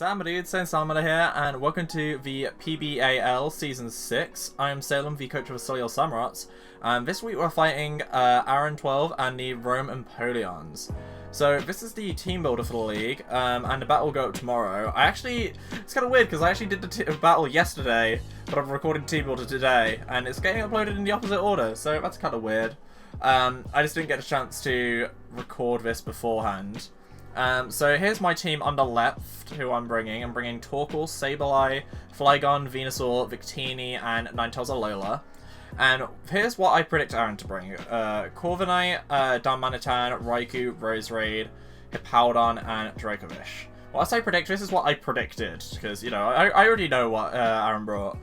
Samurotts, Salamander here, and welcome to the PBAL Season 6. I am Salem, the coach of the Solihull Samurotts, and this week we're fighting Aaron12 and the Rome Empoleons. So this is the team builder for the league, and the battle will go up tomorrow. It's kind of weird because I actually did the battle yesterday, but I'm recording team builder today, and it's getting uploaded in the opposite order, so that's kind of weird. I just didn't get a chance to record this beforehand. So here's my team on the left, who I'm bringing. I'm bringing Torkoal, Sableye, Flygon, Venusaur, Victini, and Ninetales-Alola. And here's what I predict Aaron to bring. Corviknight, Darmanitan, Raikou, Roserade, Hippowdon, and Dracovish. Well, I say predict, this is what I predicted, because, you know, I already know what Aaron brought.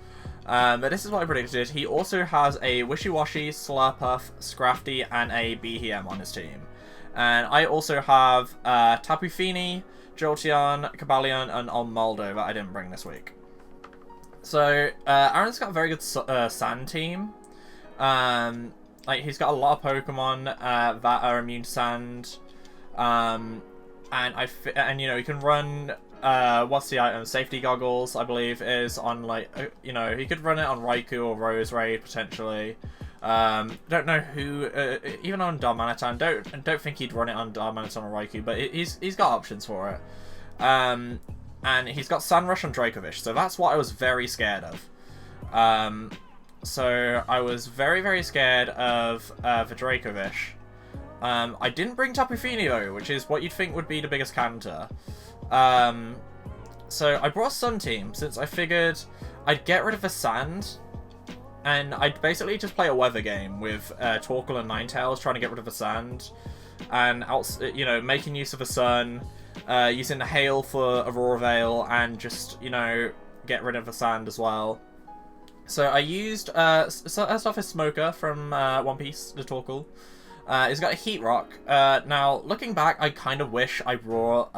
But this is what I predicted. He also has a Wishy-Washy, Slurpuff, Scrafty, and a Behem on his team. And I also have Tapu Fini, Jolteon, Cobalion, and Moldo that I didn't bring this week. So, Aaron's got a very good sand team. Like, he's got a lot of Pokemon that are immune to sand. And you know, he can run, what's the item? Safety Goggles, I believe, is on, like, you know, he could run it on Raikou or Roserade, potentially. Don't know who, even on Darmanitan, don't think he'd run it on Darmanitan or Raikou, but he's got options for it. And he's got Sandrush on Dracovish, so that's what I was very scared of. So I was very, very scared of the Dracovish. I didn't bring Tapu Fini though, which is what you'd think would be the biggest counter. So I brought Sun Team, since I figured I'd get rid of the sand, and I'd basically just play a weather game with Torkoal and Ninetales, trying to get rid of the sand, and you know, making use of the sun, using the hail for Aurora Veil, and just, you know, get rid of the sand as well. So I used first off his Smoker from One Piece, the Torkoal. He's got a Heat Rock. Now, looking back, I kind of wish I brought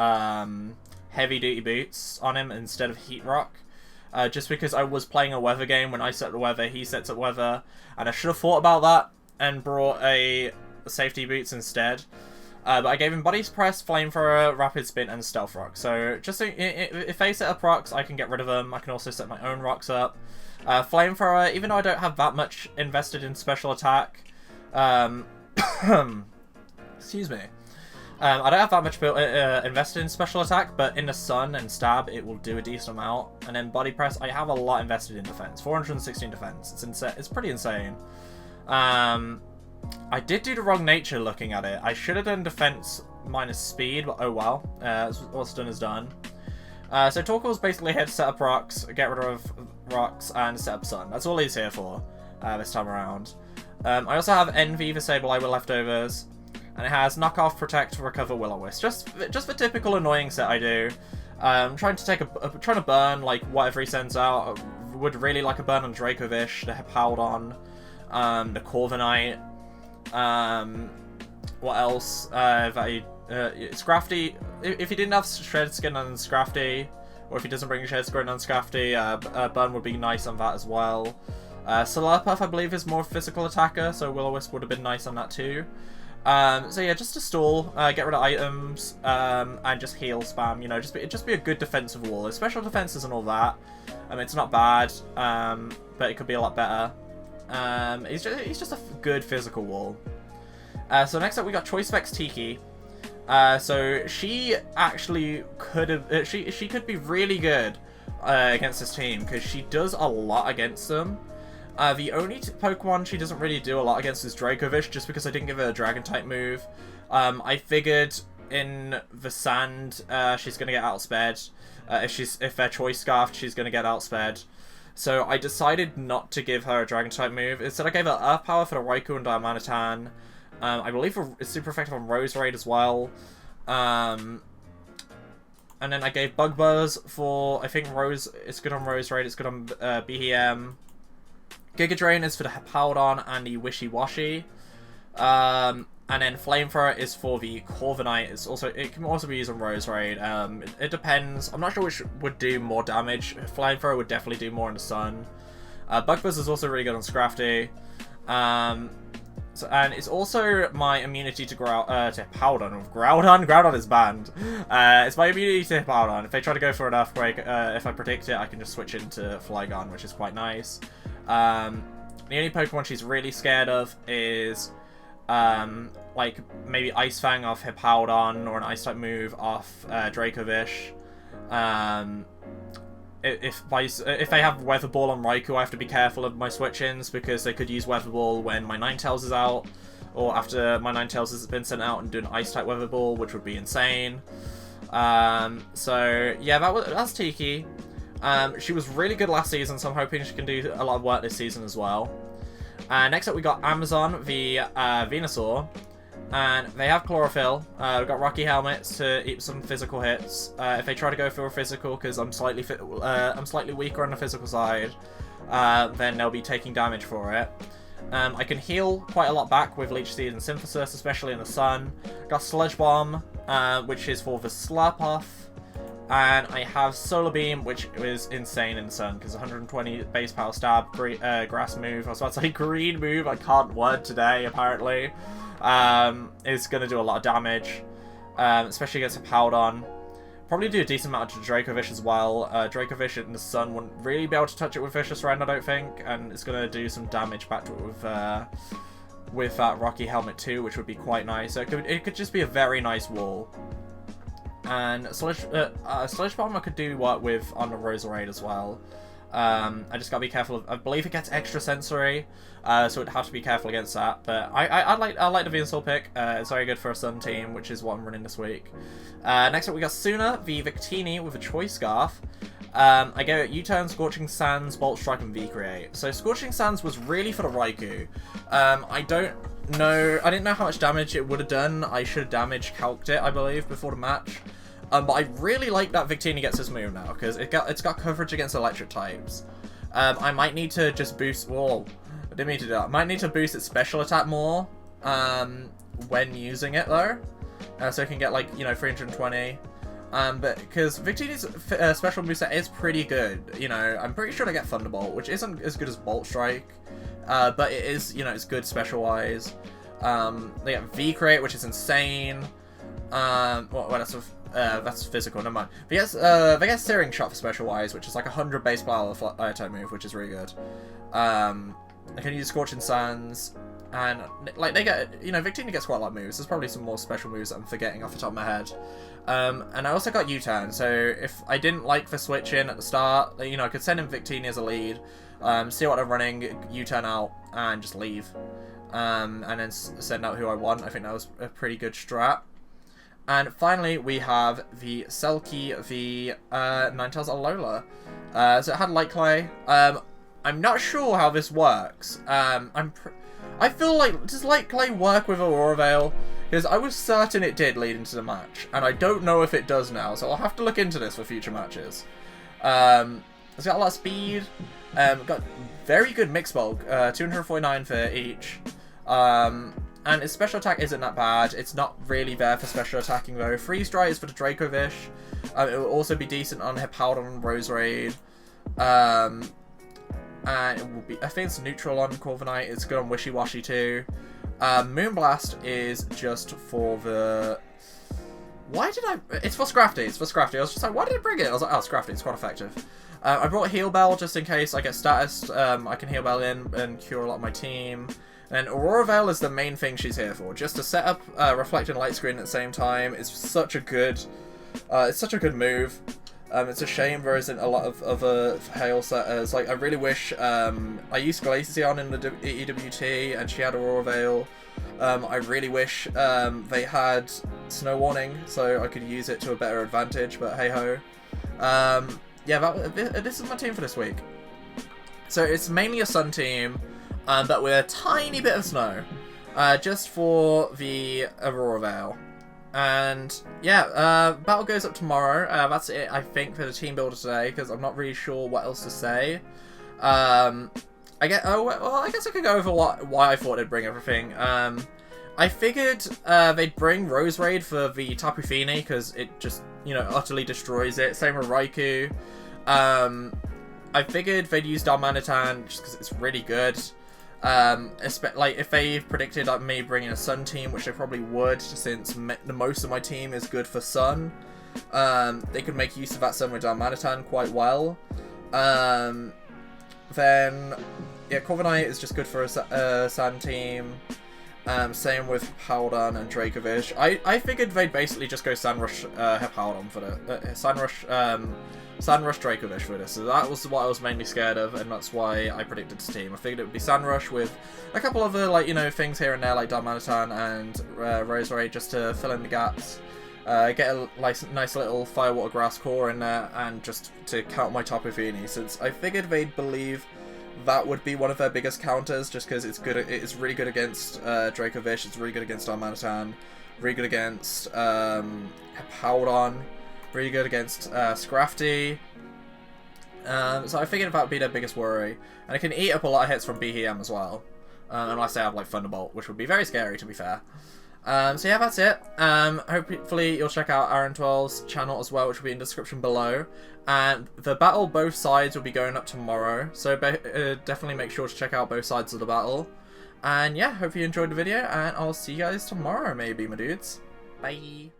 Heavy Duty Boots on him instead of Heat Rock. Just because I was playing a weather game. When I set the weather, he sets up weather, and I should have thought about that and brought a safety boots instead. But I gave him Body Press, Flamethrower, Rapid Spin, and Stealth Rock. So just if they set up rocks, I can get rid of them. I can also set my own rocks up. Flamethrower, even though I don't have that much invested in special attack, excuse me. I don't have that much invested in special attack, but in the Sun and Stab, it will do a decent amount. And then Body Press, I have a lot invested in defense. 416 defense. It's insane. It's pretty insane. I did do the wrong nature looking at it. I should have done defense minus speed, but oh well. What's done is done. So Torkoal's basically here to set up rocks, get rid of rocks, and set up Sun. That's all he's here for this time around. I also have Envy, the Sableye with leftovers. And it has Knock Off, Protect, Recover, Will-O-Wisp. Just the typical annoying set I do. Trying to burn like whatever he sends out. Would really like a burn on Dracovish, the Hippowdon, the Corviknight. What else? Scrafty. If he didn't have Shred Skin on Scrafty, or if he doesn't bring Shred Skin on Scrafty, burn would be nice on that as well. Slurpuff, I believe, is more physical attacker, so Will-O-Wisp would have been nice on that too. So yeah, just to stall, get rid of items, and just heal spam, you know, just be a good defensive wall. His special defense isn't all that. I mean, it's not bad, but it could be a lot better. He's just a good physical wall. So next up we got Choice Specs Tiki. So she actually could have, she could be really good against this team, because she does a lot against them. The only Pokemon she doesn't really do a lot against is Dracovish, just because I didn't give her a Dragon-type move. I figured in the sand, she's going to get outsped. If they're Choice Scarfed, she's going to get outsped. So I decided not to give her a Dragon-type move. Instead, I gave her Earth Power for the Raikou and Darmanitan. I believe it's super effective on Roserade as well. And then I gave Bug Buzz for, I think it's good on Roserade, it's good on Behem. Giga Drain is for the Hippowdon and the Wishy-Washy. And then Flamethrower is for the Corviknight. It can also be used on Roserade. It depends. I'm not sure which would do more damage. Flamethrower would definitely do more in the Sun. Bug Buzz is also really good on Scrafty. So, and it's also my immunity to Hippowdon. Groudon is banned. It's my immunity to Hippowdon. If they try to go for an Earthquake, if I predict it, I can just switch into Flygon, which is quite nice. The only Pokemon she's really scared of is, like, maybe Ice Fang off Hippowdon, or an Ice-type move off Dracovish. If they have Weather Ball on Raikou, I have to be careful of my switch-ins, because they could use Weather Ball when my Ninetales is out, or after my Ninetales has been sent out and do an Ice-type Weather Ball, which would be insane. So, yeah, that's Tiki. She was really good last season, so I'm hoping she can do a lot of work this season as well. Next up, we got Amazon v Venusaur. And they have Chlorophyll. We've got Rocky Helmets to eat some physical hits. If they try to go for a physical, because I'm slightly weaker on the physical side, then they'll be taking damage for it. I can heal quite a lot back with Leech Seed and Synthesis, especially in the sun. Got Sludge Bomb, which is for the Slurp Off. And I have Solar Beam, which is insane in the sun, because 120 base power stab, grass move. I was about to say green move, I can't word today, apparently. Is going to do a lot of damage, especially against Hippowdon. Probably do a decent amount to Dracovish as well. Dracovish in the sun wouldn't really be able to touch it with Vicious Rend, I don't think, and it's going to do some damage back to it with that Rocky Helmet too, which would be quite nice. So it could just be a very nice wall. And Sludge Bomb I could do work with on the Roserade as well. I just gotta be careful. I believe it gets extra sensory, so it'd have to be careful against that. But I like the Venusaur pick. It's very good for a Sun team, which is what I'm running this week. Next up, we got Suna v Victini with a Choice Scarf. I go U-Turn, Scorching Sands, Bolt Strike, and V-Create. So Scorching Sands was really for the Raikou. I didn't know how much damage it would have done. I should have damage calced it, I believe, before the match. But I really like that Victini gets this move now, because it's got coverage against electric types. I might need to just boost... Whoa, I didn't mean to do that. I might need to boost its special attack more when using it, though. So it can get, like, you know, 320. But because Victini's special moveset is pretty good, you know, I'm pretty sure I get Thunderbolt, which isn't as good as Bolt Strike. But it is, you know, it's good special-wise. They get V-Create, which is insane. That's physical, never mind. They get Searing Shot for special wise, which is like 100 base power type move, which is really good. I can use Scorching Sands, and like they get, you know, Victini gets quite a lot of moves. There's probably some more special moves that I'm forgetting off the top of my head. And I also got U-Turn, so if I didn't like the switch in at the start, you know, I could send in Victini as a lead, see what I'm running, U-Turn out, and just leave. And then send out who I want. I think that was a pretty good strat. And finally, we have the Selkie v Ninetales-Alola. So it had Light Clay. I'm not sure how this works. I feel like, does Light Clay work with Aurora Veil? Because I was certain it did leading to the match, and I don't know if it does now, so I'll have to look into this for future matches. It's got a lot of speed. Got very good mix bulk, 249 for each. And its special attack isn't that bad. It's not really there for special attacking though. Freeze Dry is for the Dracovish. It will also be decent on Hippowdon and Roserade. And it will be, I think it's neutral on Corviknight. It's good on Wishy Washy too. Moonblast is just for the... It's for Scrafty. It's for Scrafty. I was just like, why did I bring it? I was like, oh, Scrafty. It's quite effective. I brought Heal Bell just in case I get status. I can Heal Bell in and cure a lot of my team. And Aurora Veil is the main thing she's here for, just to set up Reflecting Light Screen at the same time. It's such a good move. It's a shame there isn't a lot of other Hail setters. Like, I really wish, I used Glaceon in the EWT, and she had Aurora Veil. I really wish they had Snow Warning, so I could use it to a better advantage, but hey-ho. Yeah, this is my team for this week. So it's mainly a Sun team, but with a tiny bit of snow, just for the Aurora Veil. And yeah, battle goes up tomorrow. That's it, I think, for the team builder today, because I'm not really sure what else to say. I guess I could go over why I thought they'd bring everything. I figured they'd bring Roserade for the Tapu Fini, because it just, you know, utterly destroys it. Same with Raikou. I figured they'd use Darmanitan just because it's really good. Like, if they predicted me bringing a Sun team, which they probably would, since most of my team is good for Sun, they could make use of that Sun with Darmanitan quite well. Then, yeah, Corviknight is just good for a Sun team. Same with Hippowdon and Dracovish. I figured they'd basically just go Sunrush Hippowdon for the Sunrush Dracovish for this. So that was what I was mainly scared of, and that's why I predicted this team. I figured it would be Sunrush with a couple other, like, you know, things here and there, like Darmanitan and Roserade, just to fill in the gaps. Get a nice little Firewater Grass core in there, and just to count my Tapu Fini, since I figured they'd believe that would be one of their biggest counters, just because it's good. It's really good against Dracovish. It's really good against Darmanitan. Really good against Hippowdon. Really good against Scrafty. So I figured that would be their biggest worry, and it can eat up a lot of hits from BHM as well, unless they have like Thunderbolt, which would be very scary, to be fair. So yeah, that's it. Hopefully you'll check out Aaron12's channel as well, which will be in the description below. And the battle, both sides, will be going up tomorrow, so definitely make sure to check out both sides of the battle. And yeah, hope you enjoyed the video, and I'll see you guys tomorrow, maybe, my dudes. Bye.